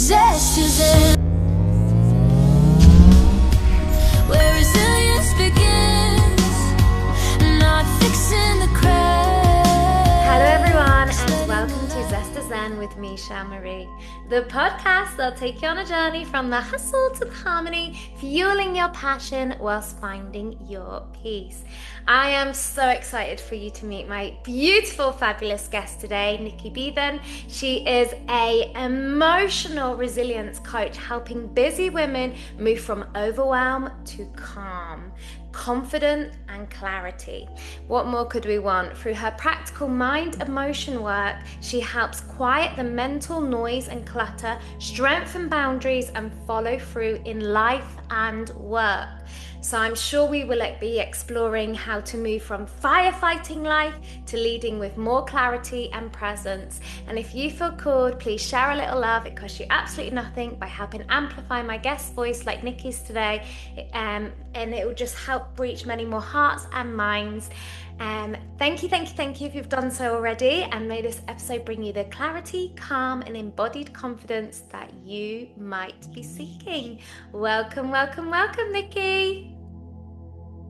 Zest is in, where resilience begins, not fixing the cracks. Hello everyone, and welcome to Zest is Zen with me, Shel Marie, the podcast that'll take you on a journey from the hustle to the harmony, fueling your passion whilst finding your peace. I am so excited for you to meet my beautiful, fabulous guest today, Nicky Bevan. She is an emotional resilience coach, helping busy women move from overwhelm to calm, confidence and clarity. What more could we want? Through her practical mind emotion work, she helps quiet the mental noise and clutter, strengthen boundaries and follow through in life and work. So I'm sure we will be exploring how to move from firefighting life to leading with more clarity and presence. And if you feel called, please share a little love. It costs you absolutely nothing by helping amplify my guest voice like Nicky's today. And it will just help reach many more hearts and minds. Thank you if you've done so already, and may this episode bring you the clarity, calm and embodied confidence that you might be seeking. Welcome Nicky.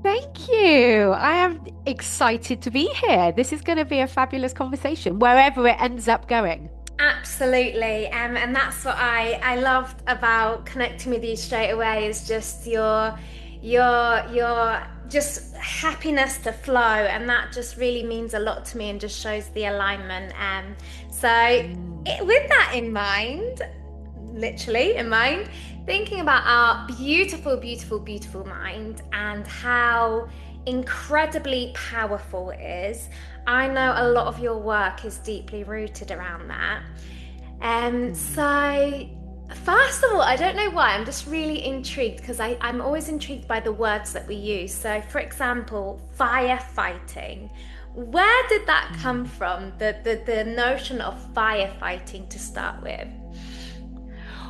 Thank you. I am excited to be here. This is going to be a fabulous conversation wherever it ends up going. Absolutely, and that's what I loved about connecting with you straight away, is just your just happiness to flow, and that just really means a lot to me and just shows the alignment. With that in mind, literally in mind, thinking about our beautiful mind and how incredibly powerful it is, I know a lot of your work is deeply rooted around that. So first of all, I don't know why, I'm just really intrigued, because I'm always intrigued by the words that we use. So for example, firefighting. Where did that come from, the notion of firefighting to start with?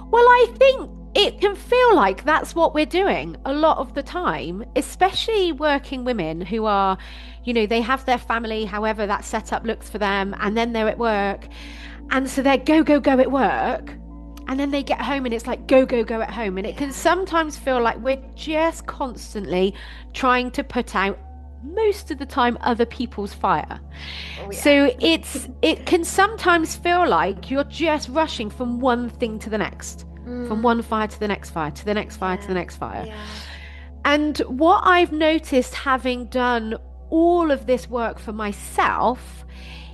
Well, I think it can feel like that's what we're doing a lot of the time, especially working women who are, they have their family, however that setup looks for them, and then they're at work. And so they're go at work. And then they get home and it's like go at home. And it can sometimes feel like we're just constantly trying to put out, most of the time, other people's fire. Oh, yeah. So it can sometimes feel like you're just rushing from one thing to the next, from one fire to the next fire, to the next fire, to the next fire. Yeah. And what I've noticed, having done all of this work for myself,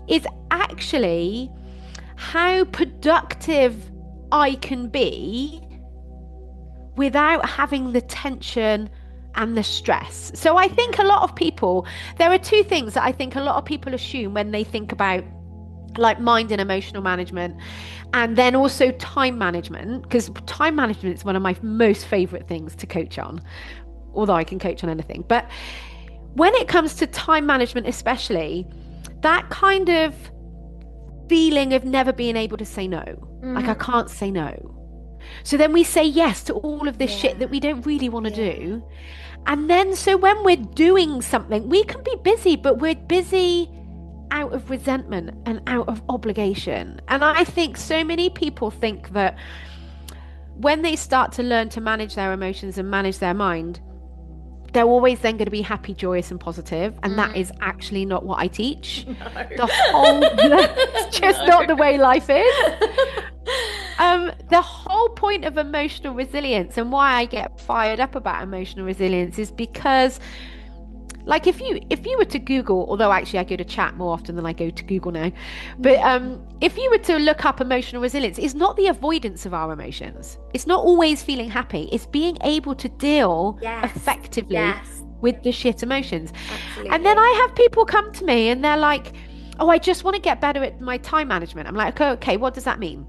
is actually how productive I can be without having the tension and the stress. So I think a lot of people, there are two things that I think a lot of people assume when they think about like mind and emotional management, and then also time management, because time management is one of my most favorite things to coach on, although I can coach on anything. But when it comes to time management, especially, that kind of feeling of never being able to say no, like I can't say no. So then we say yes to all of this shit that we don't really want to do. And then so when we're doing something, we can be busy, but we're busy out of resentment and out of obligation. And I think so many people think that when they start to learn to manage their emotions and manage their mind, they're always then going to be happy, joyous and positive. And that is actually not what I teach. No. It's just not the way life is. The whole point of emotional resilience, and why I get fired up about emotional resilience, is because, like, if you were to Google, although actually I go to chat more often than I go to Google now, but if you were to look up emotional resilience, it's not the avoidance of our emotions. It's not always feeling happy. It's being able to deal effectively with the shit emotions. Absolutely. And then I have people come to me and they're like, oh, I just want to get better at my time management. I'm like, okay, what does that mean?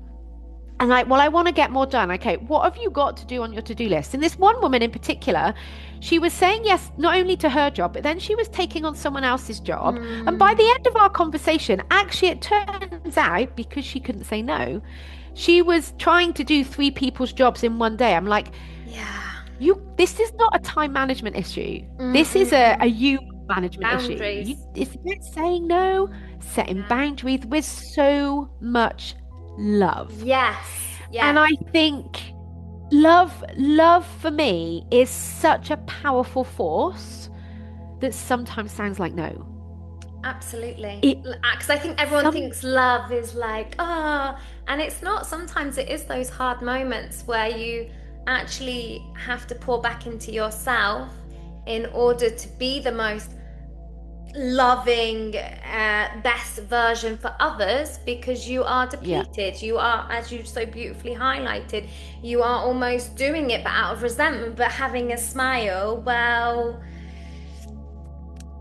And like, well, I want to get more done. Okay, what have you got to do on your to-do list? And this one woman in particular, she was saying yes, not only to her job, but then she was taking on someone else's job. And by the end of our conversation, actually, it turns out, because she couldn't say no, she was trying to do 3 people's jobs in one day. I'm like, this is not a time management issue. This is a you management issue. It's saying no, setting boundaries with so much love. Yes. And I think love for me is such a powerful force that sometimes sounds like no. Absolutely. It Because I think everyone some thinks love is like, ah, and it's not. Sometimes it is those hard moments where you actually have to pour back into yourself in order to be the most loving, best version for others, because you are yeah. depleted. You are, as you so beautifully highlighted, you are almost doing it but out of resentment, but having a smile, well,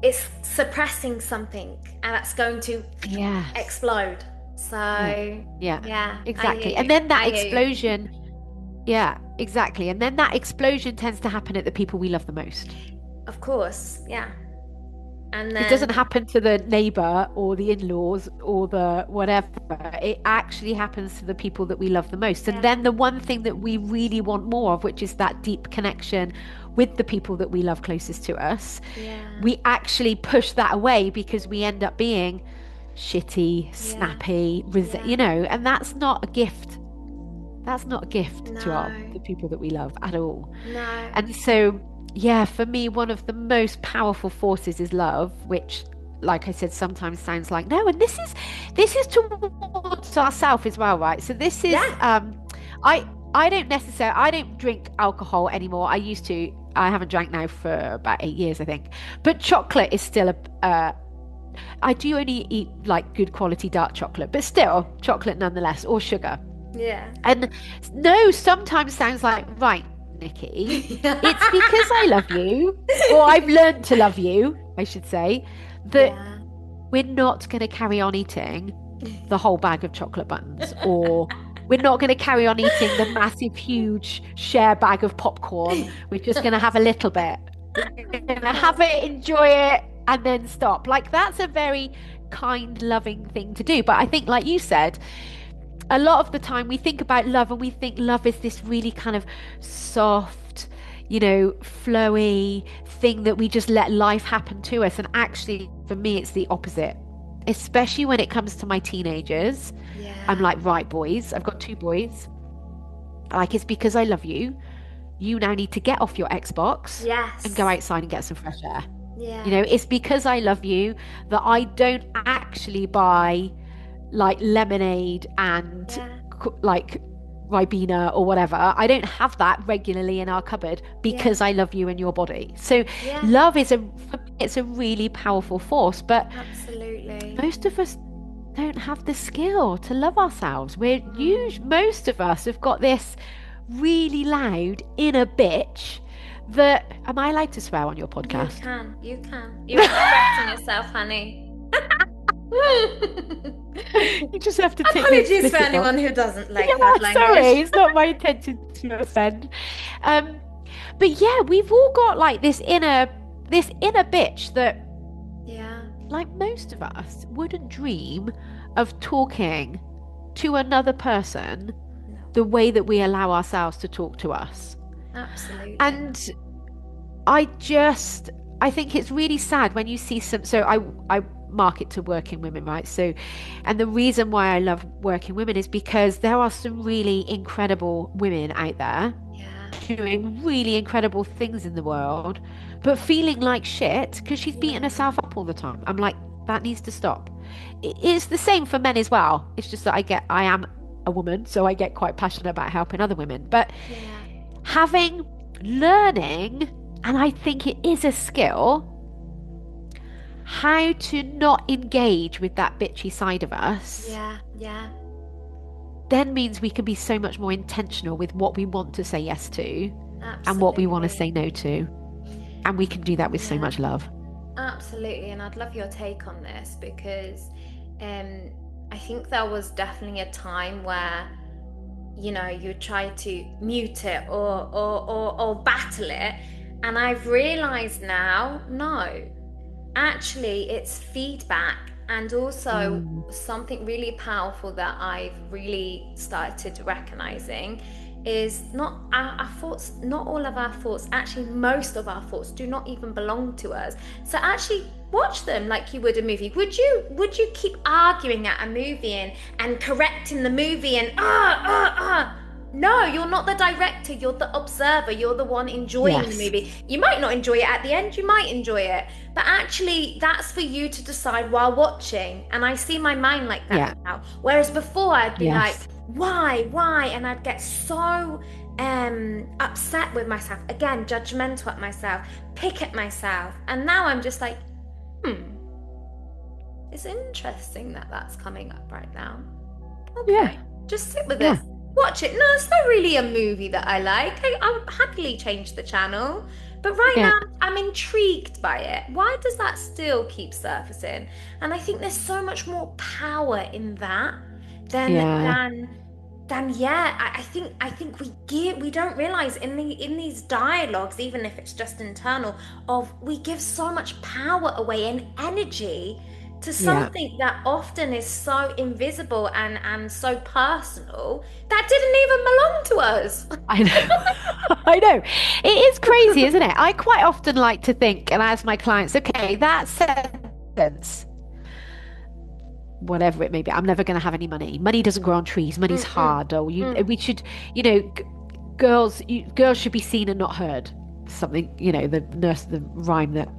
it's suppressing something and that's going to Yes. explode. So, Yeah. Yeah. yeah, I Exactly. hear And you. then that I hear you. explosion, yeah, exactly. And then that explosion tends to happen at the people we love the most. Of course, yeah. And It doesn't then, happen to the neighbor or the in-laws or the whatever. It actually happens to the people that we love the most. And yeah, then the one thing that we really want more of, which is that deep connection with the people that we love closest to us, yeah, we actually push that away because we end up being shitty, yeah, snappy, yeah. and that's not a gift. That's not a gift to No, the people that we love at all. no. And so, yeah, for me, one of the most powerful forces is love, which, like I said, sometimes sounds like no. And this is towards ourselves as well, right? So this is, Yeah, I don't drink alcohol anymore. I used to. I haven't drank now for about 8 years, I think. But chocolate is still I do only eat like good quality dark chocolate, but still chocolate nonetheless, or sugar. yeah. And no sometimes sounds like, right, Nikki, it's because I love you, or I've learned to love you, I should say, that Yeah, we're not going to carry on eating the whole bag of chocolate buttons, or we're not going to carry on eating the massive, huge share bag of popcorn. We're just going to have a little bit. We're going to have it, enjoy it, and then stop. Like, that's a very kind, loving thing to do. But I think, like you said, a lot of the time we think about love and we think love is this really kind of soft, flowy thing that we just let life happen to us. And actually, for me, it's the opposite, especially when it comes to my teenagers. I'm yeah, like, right, boys, I've got 2 boys. Like, it's because I love you. You now need to get off your Xbox and go yes, outside and get some fresh air. yeah, It's because I love you that I don't actually buy like lemonade and yeah, like Ribena or whatever. I don't have that regularly in our cupboard yeah, because I love you and your body. So yeah, love is it's a really powerful force, but absolutely. most of us don't have the skill to love ourselves. Most of us have got this really loud inner bitch that, am I allowed to swear on your podcast? You can. You're correcting yourself, honey. You just have to tick the Apologies for explicit anyone box. who doesn't like Yeah, that sorry, language. it's not my intention to offend. Um, but yeah, we've all got like this inner bitch that, Yeah, like, most of us wouldn't dream of talking to another person no, the way that we allow ourselves to talk to us. absolutely. And I think it's really sad when you see so I market to working women, right? So, and the reason why I love working women is because there are some really incredible women out there Yeah, doing really incredible things in the world, but feeling like shit because she's beating yeah, herself up all the time. I'm like, that needs to stop. It's the same for men as well. It's just that I am a woman, so I get quite passionate about helping other women. But yeah, learning, and I think it is a skill, how to not engage with that bitchy side of us, yeah, yeah, then means we can be so much more intentional with what we want to say yes to and what we want to say absolutely. no to. And we can do that with so Yeah, much love. absolutely. And I'd love your take on this because I think there was definitely a time where, you try to mute it or battle it. And I've realized now, no, actually, it's feedback. And also, Mm, something really powerful that I've really started recognizing is not our thoughts, not all of our thoughts, actually, most of our thoughts do not even belong to us. So, actually, watch them like you would a movie. Would you keep arguing at a movie and correcting the movie and No, you're not the director, you're the observer, you're the one enjoying the Yes. movie. You might not enjoy it at the end, you might enjoy it, but actually that's for you to decide while watching. And I see my mind like that Yeah. now. Whereas before I'd be like, Yes. why? And I'd get so upset with myself, again, judgmental at myself, pick at myself. And now I'm just like, it's interesting that that's coming up right now. Okay, Yeah. just sit with Yeah. it. Watch it. No, it's not really a movie that I like. I would happily change the channel. But right Yeah. now, I'm intrigued by it. Why does that still keep surfacing? And I think there's so much more power in that than Yeah. I think we don't realize in these dialogues, even if it's just internal, we give so much power away and energy to something that often is so invisible and so personal that didn't even belong to us. I know. I know. It is crazy, isn't it? I quite often like to think and ask my clients, okay, that sentence, whatever it may be, I'm never going to have any money. Money doesn't grow on trees. Money's hard. Or we should, girls should be seen and not heard. Something, the rhyme that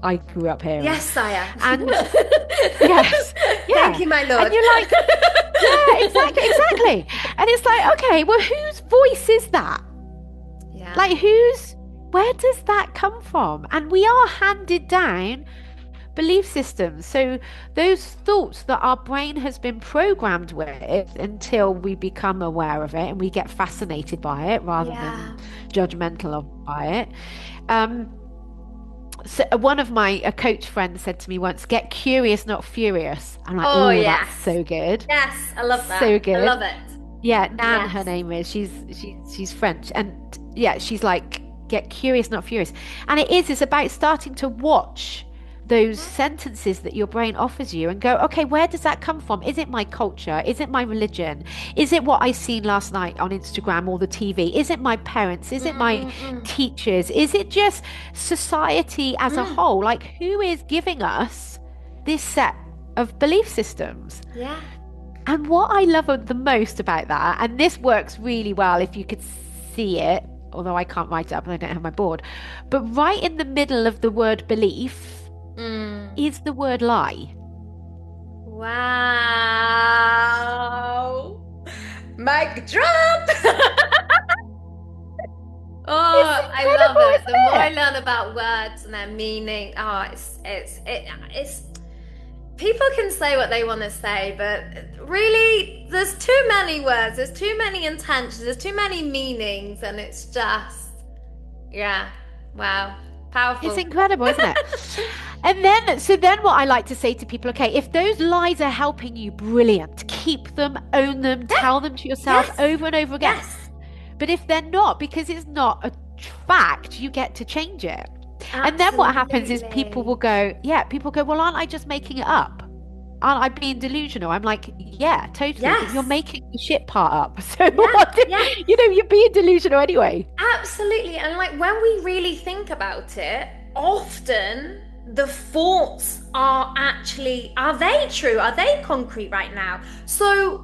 I grew up hearing. Yes, Saya. And yes, yeah. Thank you, my lord. And you're like, yeah, exactly. And it's like, okay, well, whose voice is that? Yeah. Like, where does that come from? And we are handed down belief systems. So those thoughts that our brain has been programmed with until we become aware of it and we get fascinated by it rather than judgmental by it. So one of a coach friends said to me once, get curious, not furious. I'm like, that's so good. Yes, I love that. So good. I love it. Yeah, Nan, her name is. She's French. And yeah, she's like, get curious, not furious. And it's about starting to watch those sentences that your brain offers you and go, okay, where does that come from? Is it my culture? Is it my religion? Is it what I seen last night on Instagram or the TV? Is it my parents? Is it my teachers? Is it just society as a whole? Like, who is giving us this set of belief systems? Yeah. And what I love the most about that, and this works really well if you could see it, although I can't write it up and I don't have my board, but right in the middle of the word belief is the word lie. Wow. Mic drop. I love it. The more I learn about words and their meaning, it's people can say what they want to say, but really there's too many words, there's too many intentions, there's too many meanings, and it's just wow. Powerful. It's incredible, isn't it? And then what I like to say to people, okay, if those lies are helping you, brilliant. Keep them, own them, tell them to yourself over and over again. Yes. But if they're not, because it's not a fact, you get to change it. Absolutely. And then what happens is people go, well, aren't I just making it up? Aren't I being delusional? I'm like, yeah, totally. Yes. You're making the shit part up. So you're being delusional anyway. Absolutely. And like when we really think about it, often the thoughts are they true? Are they concrete right now? So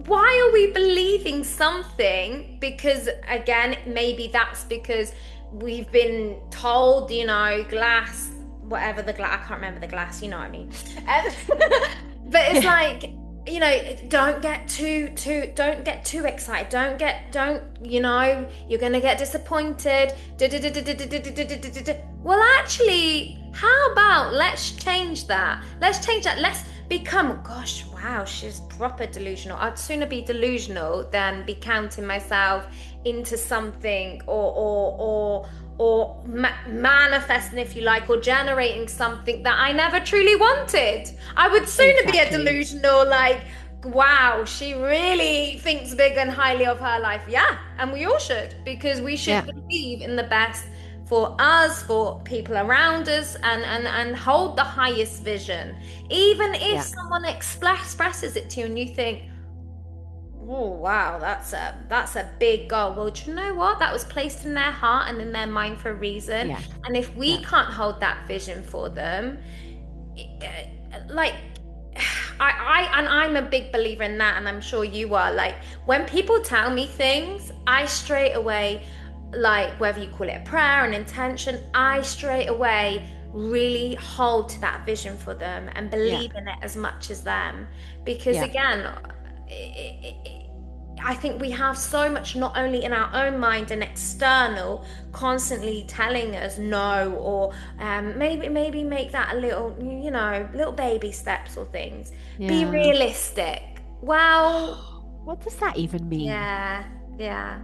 why are we believing something? Because again, maybe that's because we've been told, glass, whatever the glass, I can't remember the glass, you know what I mean. But it's like, don't get too excited. You're gonna get disappointed. Well, actually, how about let's change that? Let's become, gosh, wow, she's proper delusional. I'd sooner be delusional than be counting myself into something or manifesting, if you like, or generating something that I never truly wanted. I would sooner be a delusional, like, wow, she really thinks big and highly of her life. Yeah, and we all should, because we should believe in the best for us, for people around us, and hold the highest vision. Even if someone expresses it to you and you think, oh wow, that's a big goal. Well, do you know what? That was placed in their heart and in their mind for a reason. Yeah. And if we can't hold that vision for them, like, And I'm a big believer in that, and I'm sure you are. Like, when people tell me things, I straight away, like, whether you call it a prayer, an intention, I straight away really hold to that vision for them and Yeah. believe in it as much as them. Because Yeah. again, I think we have so much not only in our own mind and external, constantly telling us no, or maybe make that a little, little baby steps or things. Be Yeah. realistic. Well, What does that even mean? yeah, yeah,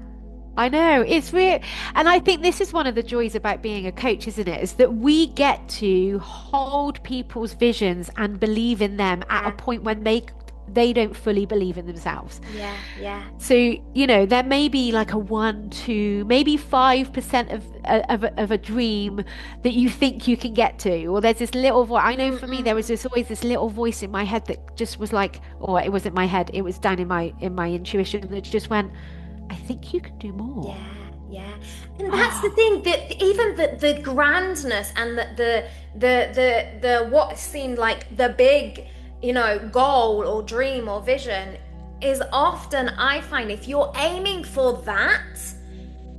I know it's real. And I think this is one of the joys about being a coach, isn't it? Is that we get to hold people's visions and believe in them at a yeah, point when they don't fully believe in themselves. yeah, yeah, So, there may be like a 1, 2, maybe 5% of a dream that you think you can get to. Or there's this little voice. I know for me, there was always this little voice in my head that just was like, or it wasn't my head, it was down in my intuition that just went, I think you can do more. yeah, yeah. And that's the thing, that even the grandness and the what seemed like the big, goal or dream or vision is often, I find, if you're aiming for that,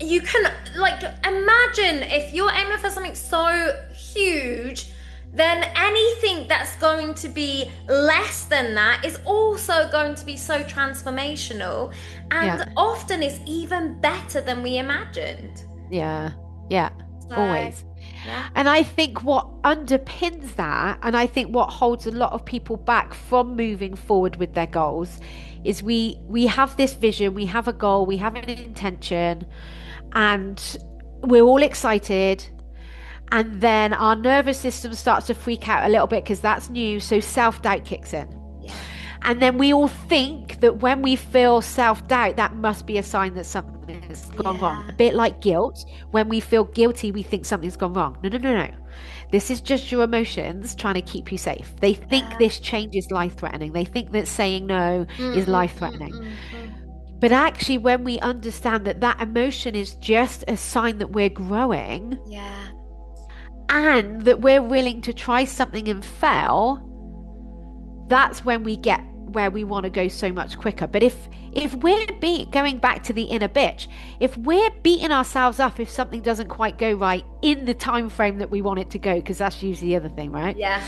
you can, like, imagine if you're aiming for something so huge, then anything that's going to be less than that is also going to be so transformational, Yeah. and often is even better than we imagined. Yeah. Yeah. So, Always. yeah, And I think what underpins that, and I think what holds a lot of people back from moving forward with their goals, is we have this vision, we have a goal, we have an intention, and we're all excited. And then our nervous system starts to freak out a little bit because that's new. So self-doubt kicks in. yeah, And then we all think that when we feel self-doubt, that must be a sign that something has gone wrong. yeah, A bit like guilt. When we feel guilty, we think something's gone wrong. No, no, no, no. This is just your emotions trying to keep you safe. They think yeah. this change is life-threatening. They think that saying no Mm, is mm, mm, life-threatening. mm, mm. But actually, when we understand that that emotion is just a sign that we're growing Yeah, and that we're willing to try something and fail, that's when we get where we want to go so much quicker. But if we're going back to the inner bitch, if we're beating ourselves up if something doesn't quite go right in the time frame that we want it to go, because that's usually the other thing, right? yeah.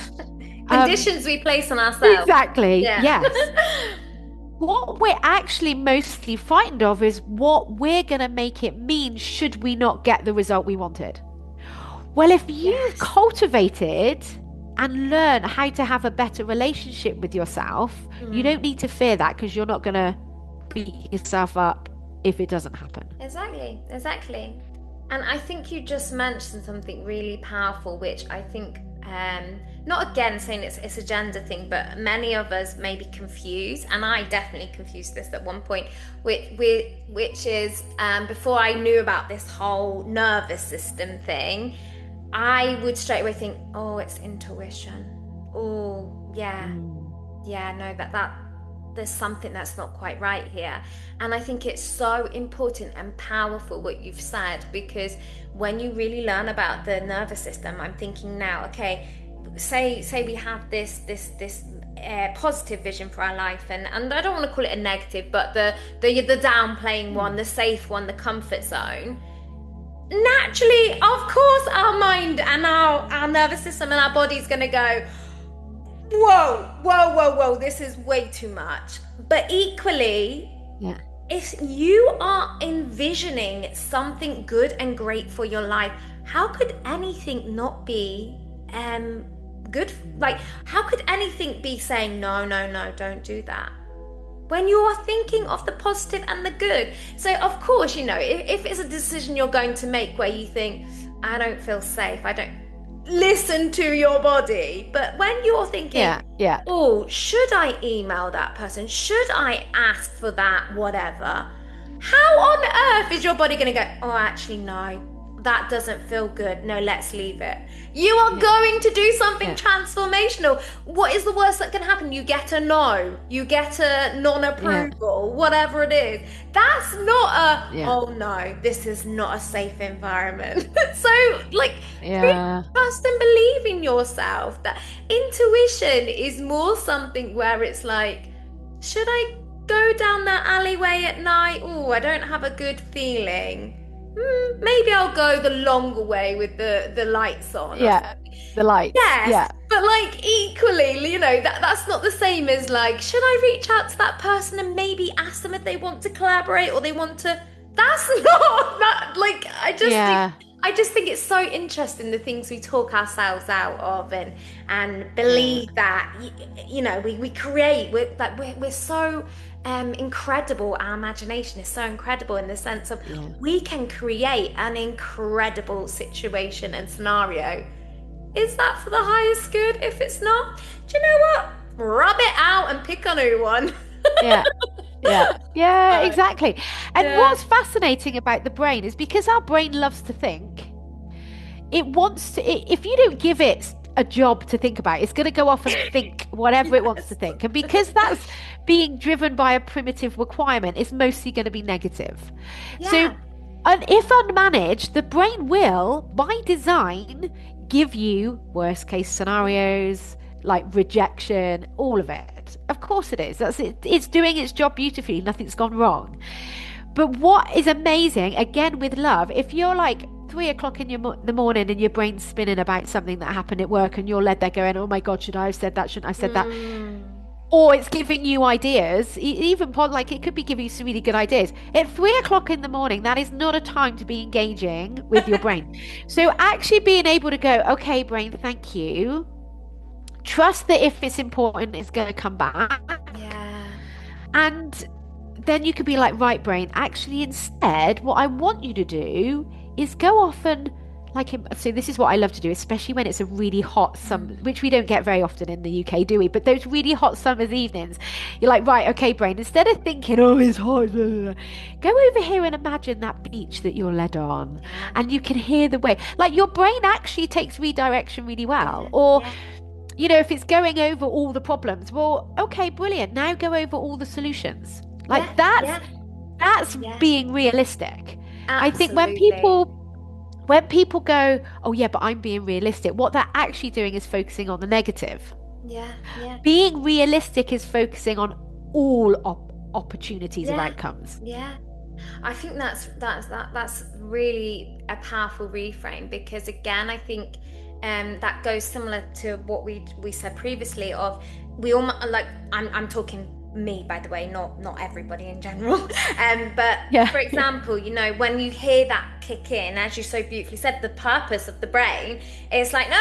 Conditions we place on ourselves. Exactly. Yeah. Yes. What we're actually mostly frightened of is what we're going to make it mean should we not get the result we wanted. Well, if you've Yes. cultivated and learn how to have a better relationship with yourself, you don't need to fear that, because you're not going to beat yourself up if it doesn't happen. Exactly, exactly. And I think you just mentioned something really powerful, which I think, not again saying it's a gender thing, but many of us may be confused, and I definitely confused this at one point, which is, before I knew about this whole nervous system thing, I would straight away think, oh, it's intuition. Oh, yeah. Yeah, no, that there's something that's not quite right here. And I think it's so important and powerful what you've said, because when you really learn about the nervous system, I'm thinking now, okay, say we have this positive vision for our life, and I don't want to call it a negative, but the downplaying one, the safe one, the comfort zone. Naturally, of course, our mind and our nervous system and our body's going to go, whoa, this is way too much. But equally, Yeah. if you are envisioning something good and great for your life, how could anything not be good? Like, how could anything be saying, no, don't do that, when you are thinking of the positive and the good? So of course, if it's a decision you're going to make where you think, I don't feel safe, I don't, listen to your body. But when you're thinking, Yeah. oh, should I email that person? Should I ask for that? Whatever. How on earth is your body going to go, oh, actually, no, that doesn't feel good. No, let's leave it. You are going to do something transformational. What is the worst that can happen? You get a no, you get a non-approval, whatever it is. That's not oh no, this is not a safe environment. So like, trust and believe in yourself. That intuition is more something where it's like, should I go down that alleyway at night? Oh, I don't have a good feeling. Maybe I'll go the longer way with the lights on. The lights. Yes, but like equally, you know, that's not the same as like, should I reach out to that person and maybe ask them if they want to collaborate or they want to? That's not that. Like, I just think it's so interesting the things we talk ourselves out of and believe that you know we create. We're so incredible. Our imagination is so incredible in the sense of we can create an incredible situation and scenario. Is that for the highest good? If it's not, do you know what? Rub it out and pick a new one. Exactly. And what's fascinating about the brain is because our brain loves to think, it wants to, if you don't give it a job to think about, it's going to go off and think whatever it wants to think. And because that's being driven by a primitive requirement, it's mostly going to be negative. So, and if unmanaged, the brain will, by design, give you worst case scenarios like rejection, all of it. Of course it is. That's it. It's doing its job beautifully. Nothing's gone wrong. But what is amazing, again with love, if you're like 3 o'clock in the morning and your brain's spinning about something that happened at work and you're led there going, oh my God, should I have said that? Shouldn't I have said that? Or it's giving you ideas, even like it could be giving you some really good ideas. At 3 o'clock in the morning, that is not a time to be engaging with your brain. So actually being able to go, okay, brain, thank you. Trust that if it's important, it's going to come back. And then you could be like, right, brain, actually instead, what I want you to do is go off and so this is what I love to do, especially when it's a really hot summer, which we don't get very often in the UK, do we? But those really hot summer's evenings, you're like, right, okay, brain, instead of thinking, oh, it's hot, go over here and imagine that beach that you're led on and you can hear the wave. Like your brain actually takes redirection really well. Or, you know, if it's going over all the problems, well, okay, brilliant. Now go over all the solutions. Like that's being realistic. Absolutely. I think when people go, oh yeah, but I'm being realistic, what they're actually doing is focusing on the negative. Being realistic is focusing on all opportunities and outcomes. I think that's really a powerful reframe, because again, I think that goes similar to what we said previously of we all like I'm talking me, by the way, not everybody in general, but for example, you know, when you hear that kick in, as you so beautifully said, the purpose of the brain is like no,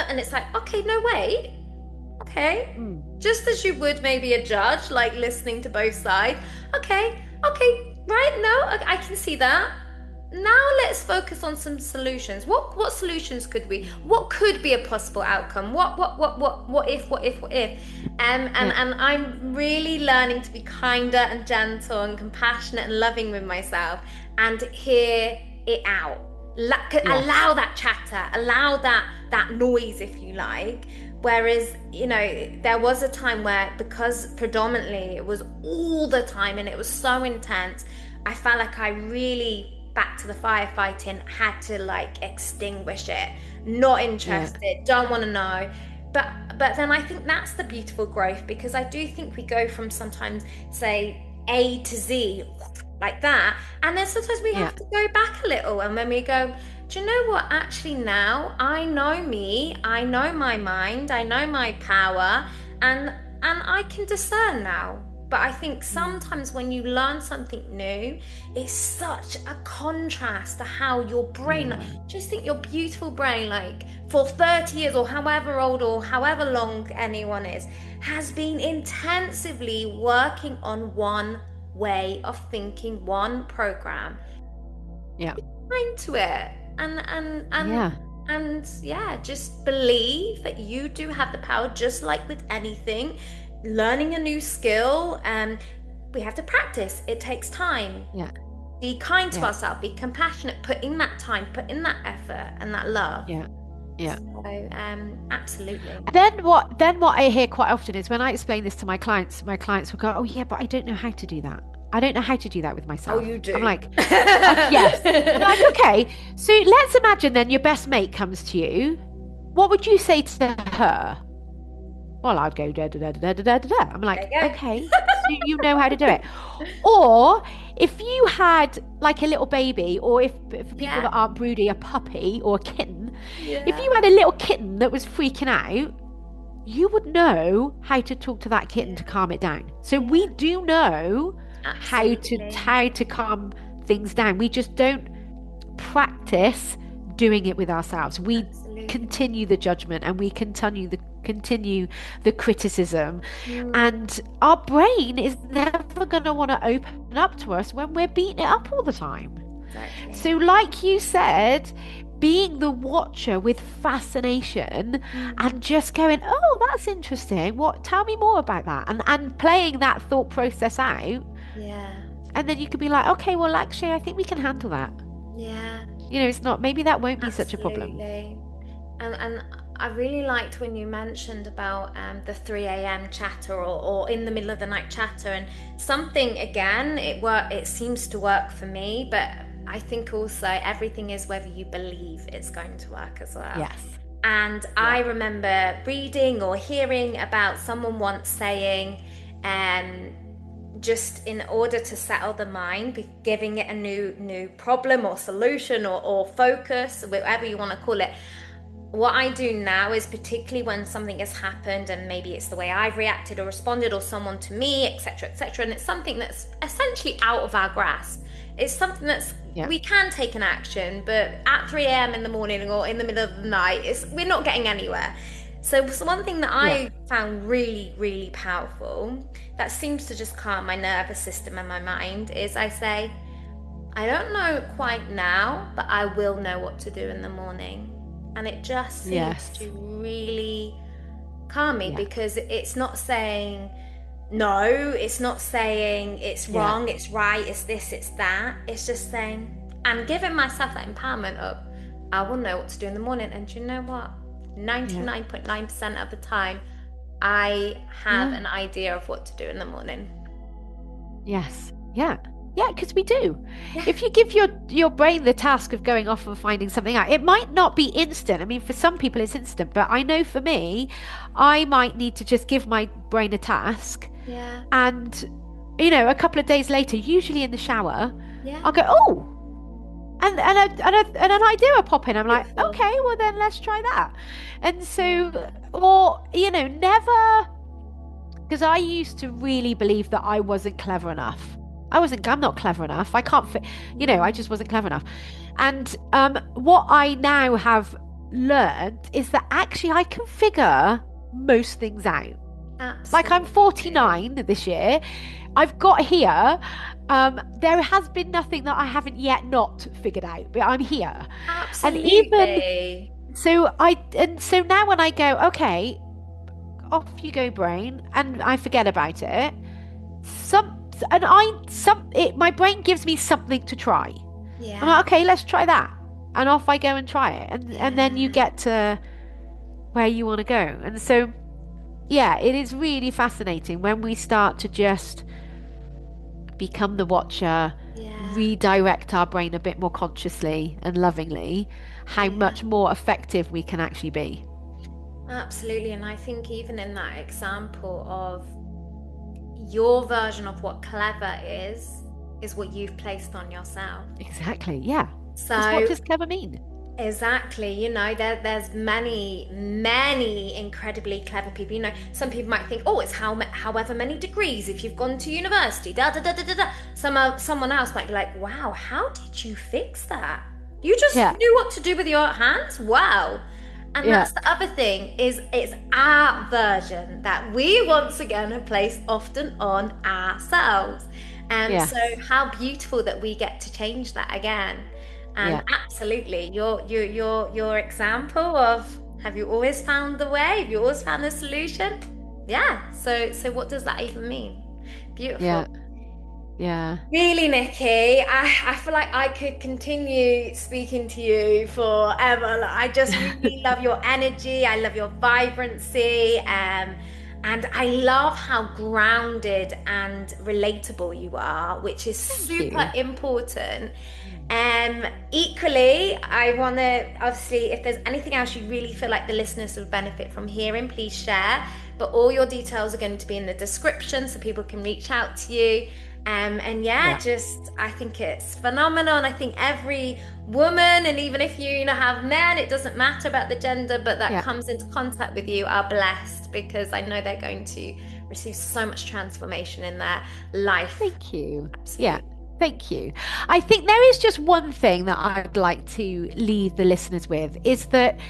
and it's like, okay, no, wait, okay, just as you would maybe a judge, like listening to both sides, okay, right, no, I can see that. Now let's focus on some solutions. What solutions could could be a possible outcome? What if? And I'm really learning to be kinder and gentle and compassionate and loving with myself and hear it out. Allow that chatter, allow that noise, if you like. Whereas, you know, there was a time where, because predominantly it was all the time and it was so intense, I felt like I really, back to the firefighting, had to like extinguish it, not interested, don't want to know. But then I think that's the beautiful growth, because I do think we go from sometimes, say, A to Z like that, and then sometimes we have to go back a little, and when we go, do you know what, actually now I know me, I know my mind, I know my power, and I can discern now. But I think sometimes when you learn something new, it's such a contrast to how your brain, just think your beautiful brain, like for 30 years or however old or however long anyone is, has been intensively working on one way of thinking, one program. Into it. And just believe that you do have the power, just like with anything. Learning a new skill, we have to practice. It takes time. be kind to Yeah. ourselves, be compassionate, put in that time, put in that effort and that love. Yeah. Yeah. So, absolutely. Then what I hear quite often is when I explain this to my clients will go, "Oh yeah, but I don't know how to do that. I don't know how to do that with Oh, myself." you do. I'm like, yes. I'm like, okay. So let's imagine then your best mate comes to you. What would you say to her? Well, I'd go da da da da da da da da. I'm like, There you go. okay, so you know how to do it. Or if you had like a little baby, or if for people Yeah. that aren't broody, a puppy or a kitten, if Yeah. you had a little kitten that was freaking out, you would know how to talk to that kitten to calm it down. So we do know Absolutely. how to calm things down. We just don't practice doing it with ourselves. We Absolutely. continue the judgment and we continue the criticism, and our brain is never going to want to open up to us when we're beating it up all the time. Exactly. So like you said, being the watcher with fascination and just going, oh, that's interesting, what, tell me more about that, and playing that thought process out, Yeah. and then you could be like, okay, well actually I think we can handle that. Yeah. It's not, maybe that won't be such a problem. Absolutely. And I really liked when you mentioned about the 3 a.m. chatter, or in the middle of the night chatter, and something, again, it seems to work for me, but I think also everything is whether you believe it's going to work as well. Yes. And I remember reading or hearing about someone once saying, just in order to settle the mind, giving it a new problem or solution or focus, whatever you want to call it. What I do now is, particularly when something has happened and maybe it's the way I've reacted or responded, or someone to me, etc., and it's something that's essentially out of our grasp. It's something that's we can take an action, but at 3 a.m. in the morning or in the middle of the night, we're not getting anywhere. So one thing that I found really, really powerful, that seems to just calm my nervous system and my mind, is I say, I don't know quite now, but I will know what to do in the morning. And it just seems to really calm me, because it's not saying no, it's not saying it's wrong, it's right, it's this, it's that. It's just saying, and giving myself that empowerment of, I will know what to do in the morning. And do you know what? 99.9% of the time, I have an idea of what to do in the morning. Yes. Yeah. Yeah, because we do. If you give your brain the task of going off and finding something out, it might not be instant. I mean, for some people it's instant, but I know for me, I might need to just give my brain a task. Yeah. And, a couple of days later, usually in the shower, I'll go, oh, and an idea will pop in. I'm like, okay, well then let's try that. And so, or, never, because I used to really believe that I wasn't clever enough. I'm not clever enough. I can't fit, I just wasn't clever enough. And what I now have learned is that actually I can figure most things out. Absolutely. Like, I'm 49 this year. I've got here. There has been nothing that I haven't yet not figured out, but I'm here. Absolutely. And so now when I go, okay, off you go, brain, and I forget about it, my brain gives me something to try. Yeah. I'm like, okay, let's try that, and off I go and try it, and then you get to where you want to go. And so, it is really fascinating when we start to just become the watcher, redirect our brain a bit more consciously and lovingly, how much more effective we can actually be. Absolutely. And I think even in that example of your version of what clever is what you've placed on yourself. Exactly. Yeah. So what does clever mean? Exactly. There's many incredibly clever people. Some people might think, oh, it's however many degrees if you've gone to university, da da da da da da. Someone else might be like, wow, how did you fix that? You just knew what to do with your hands? Wow. And that's the other thing, is it's our version that we once again have placed often on ourselves. And so how beautiful that we get to change that again. And absolutely, your example of, have you always found the way? Have you always found the solution? Yeah. So what does that even mean? Beautiful. Yeah. Really, Nikki, I feel like I could continue speaking to you forever. Like, I just really love your energy. I love your vibrancy. And I love how grounded and relatable you are, which is Thank super you. important. Mm. Equally, I want to obviously, if there's anything else you really feel like the listeners will benefit from hearing, please share. But all your details are going to be in the description so people can reach out to you. And yeah, Yeah. just I think it's phenomenal. And I think every woman, and even if you know have men, it doesn't matter about the gender, but that Yeah. comes into contact with you are blessed because I know they're going to receive so much transformation in their life. Thank you. Yeah. Absolutely. Thank you. I think there is just one thing that I'd like to leave the listeners with is that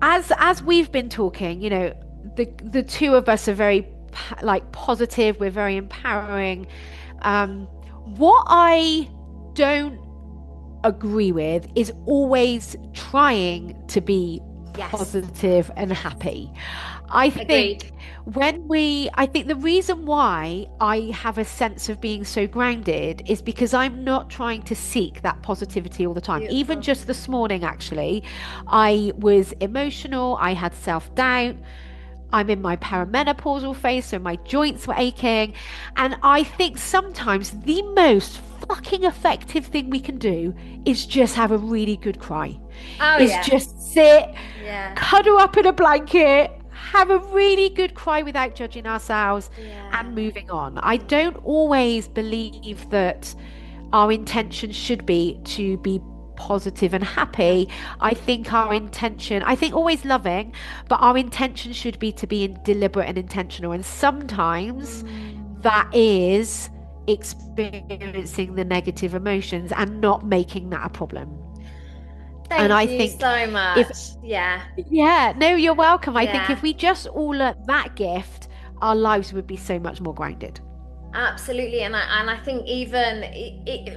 as we've been talking, the two of us are very like positive, we're very empowering. What I don't agree with is always trying to be Yes. positive and happy. I Agreed. think I think the reason why I have a sense of being so grounded is because I'm not trying to seek that positivity all the time. Even Beautiful. just this morning, actually, I was emotional, I had self doubt. I'm in my perimenopausal phase, so my joints were aching. And I think sometimes the most fucking effective thing we can do is just have a really good cry. Oh Is yeah. just sit, Yeah. cuddle up in a blanket, have a really good cry without judging ourselves, Yeah. and moving on. I don't always believe that our intention should be to be positive and Yeah. happy. I think always loving, but our intention should be to be deliberate and intentional. And sometimes Mm. that is experiencing the negative emotions and not making that a problem. And Thank I you think so if, much. Yeah. yeah, no, you're welcome. I think Yeah. if we just all learnt that gift, our lives would be so much more grounded. Absolutely, and I think even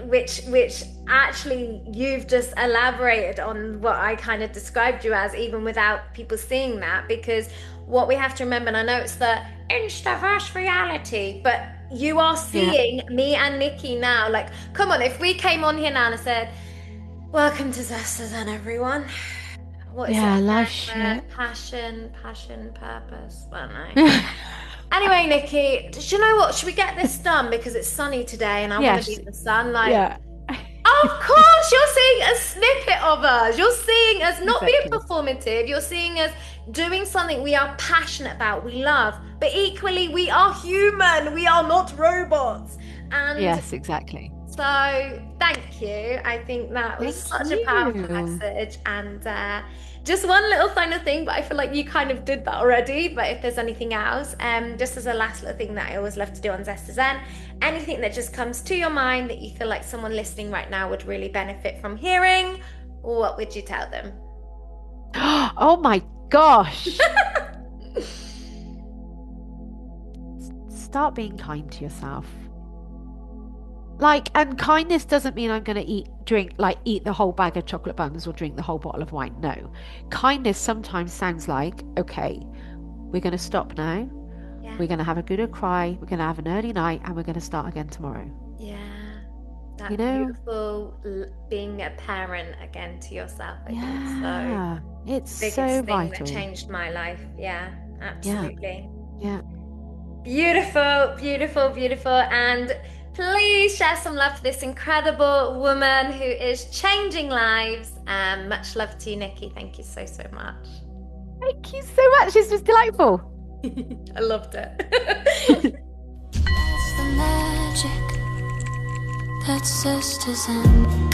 which actually you've just elaborated on what I kind of described you as, even without people seeing that, because what we have to remember, and I know it's the insta-verse reality, but you are Yeah. seeing me and Nikki now. Like, come on, if we came on here now and I said, "Welcome to Zest and everyone," what is it Yeah, life again? shit. Passion, purpose. Well, no. Anyway, Nikki, do you know what? Should we get this done because it's sunny today and I want to be Yes. in the sun? Like, Yeah. of course, you're seeing a snippet of us. You're seeing us not being Exactly. performative. You're seeing us doing something we are passionate about, we love. But equally, we are human. We are not robots. And Yes, exactly. so, thank you. I think that was Thank such a powerful you. message. And just one little final thing, but I feel like you kind of did that already. But if there's anything else, just as a last little thing that I always love to do on Zest to Zen, anything that just comes to your mind that you feel like someone listening right now would really benefit from hearing, what would you tell them? Oh my gosh. Start being kind to yourself. Like, and kindness doesn't mean I'm going to eat the whole bag of chocolate buns or drink the whole bottle of wine. No. Kindness sometimes sounds like, okay, we're going to stop now. Yeah, We're going to have a good cry. We're going to have an early night and we're going to start again tomorrow. yeah. You That know? beautiful being a parent again to yourself, I think so. Yeah. It's Biggest so thing that vital. changed my life. Yeah, Yeah. absolutely. Yeah. Beautiful, beautiful, beautiful. And please share some love for this incredible woman who is changing lives. Much love to you, Nikki. Thank you so, so much. Thank you so much. This was delightful. I loved it. That's the magic that sisters in.